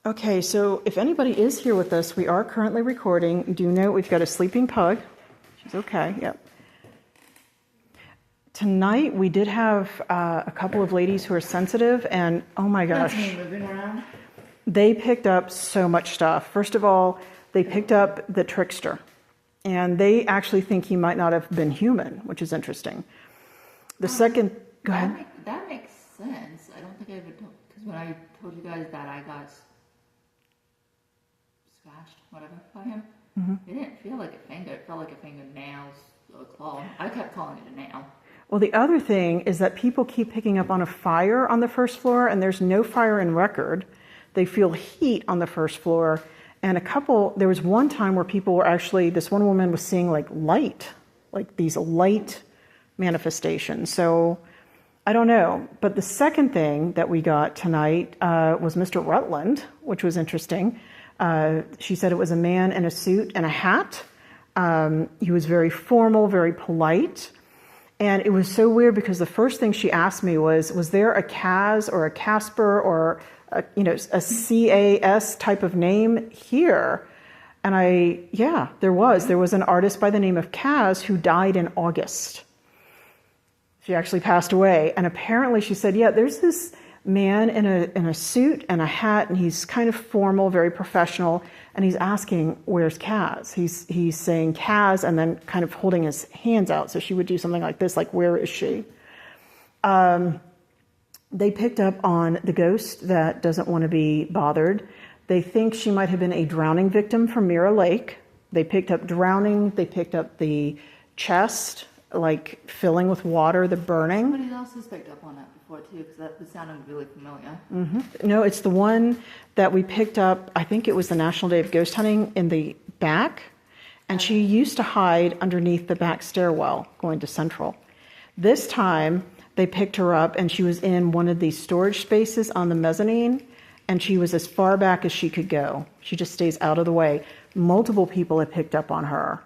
Okay, so if anybody is here with us, we are currently recording. Do know we've got a sleeping pug. She's okay, yep. Tonight we did have a couple of ladies who are sensitive, and oh my gosh, they picked up so much stuff. First of all, they picked up the trickster, and they actually think he might not have been human, which is interesting. The second, go ahead. That makes sense. I don't think I ever told, because when I told you guys that I got scratched, whatever, by him, it didn't feel like a finger. It felt like a fingernails or a claw. I kept calling it a nail. Well, the other thing is that people keep picking up on a fire on the first floor, and there's no fire in record. They feel heat on the first floor. And there was one time where people were actually, this one woman was seeing like light, like these light manifestations. So I don't know. But the second thing that we got tonight was Mr. Rutland, which was interesting. She said it was a man in a suit and a hat. He was very formal, very polite. And it was so weird because the first thing she asked me was there a Kaz or a Casper or a CAS type of name here? And there was. There was an artist by the name of Kaz who died in August. She actually passed away. And apparently she said, there's this man in a suit and a hat, and he's kind of formal, very professional, and he's asking, where's Kaz? He's saying Kaz and then kind of holding his hands out. So she would do something like this, like, where is she? They picked up on the ghost that doesn't want to be bothered. They think she might have been a drowning victim from Mirror Lake. They picked up drowning. They picked up the chest, like filling with water, the burning. Somebody else has picked up on that before too, because that sounded really familiar. No, it's the one that we picked up, I think it was the National Day of Ghost Hunting, in the back. And she used to hide underneath the back stairwell going to Central. This time, they picked her up, and she was in one of these storage spaces on the mezzanine, and she was as far back as she could go. She just stays out of the way. Multiple people had picked up on her,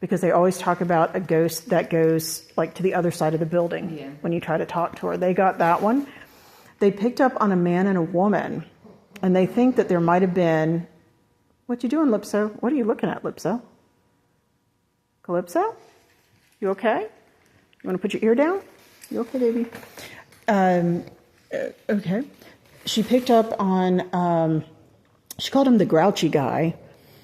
because they always talk about a ghost that goes like to the other side of the building when you try to talk to her. They got that one. They picked up on a man and a woman, and they think that there might have been, what you doing, Lipso? What are you looking at, Lipso? Calypso? You okay? You want to put your ear down? You okay, baby? Okay. She picked up on, she called him the grouchy guy,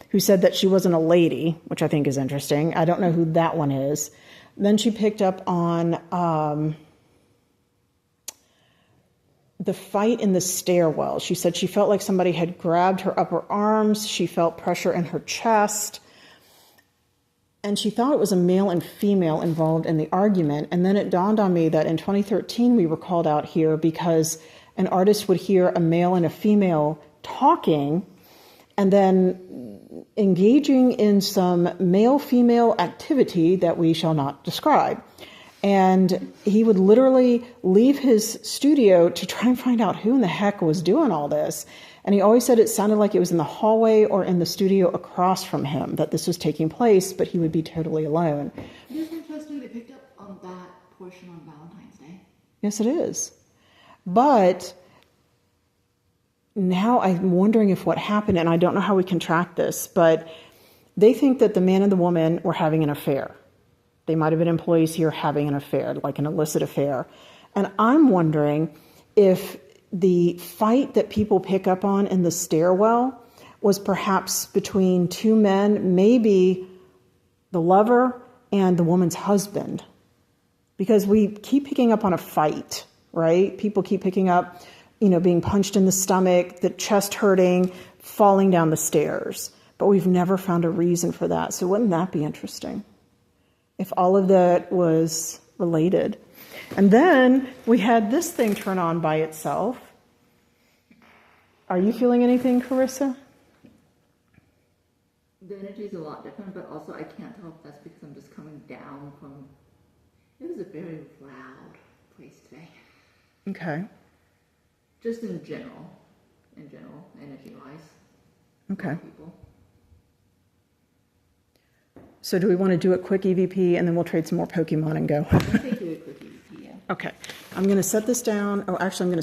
who said that she wasn't a lady, which I think is interesting. I don't know who that one is. Then she picked up on the fight in the stairwell. She said she felt like somebody had grabbed her upper arms. She felt pressure in her chest. And she thought it was a male and female involved in the argument. And then it dawned on me that in 2013 we were called out here because an artist would hear a male and a female talking and then engaging in some male-female activity that we shall not describe. And he would literally leave his studio to try and find out who in the heck was doing all this. And he always said it sounded like it was in the hallway or in the studio across from him that this was taking place, but he would be totally alone. It is interesting they picked up on that portion on Valentine's Day. Yes, it is. But now I'm wondering if what happened, and I don't know how we can track this, but they think that the man and the woman were having an affair. They might have been employees here having an affair, like an illicit affair. And I'm wondering if the fight that people pick up on in the stairwell was perhaps between two men, maybe the lover and the woman's husband. Because we keep picking up on a fight, right? People keep picking up, being punched in the stomach, the chest hurting, falling down the stairs. But we've never found a reason for that. So wouldn't that be interesting if all of that was related? And then we had this thing turn on by itself. Are you feeling anything, Carissa? The energy is a lot different, but also I can't tell if that's because I'm just coming down from... It was a very loud place today. Okay. Just in general, energy-wise. Okay. People. So do we want to do a quick EVP and then we'll trade some more Pokemon and go? I think do a quick EVP, yeah. Okay. I'm going to set this down. Oh, actually, I'm going to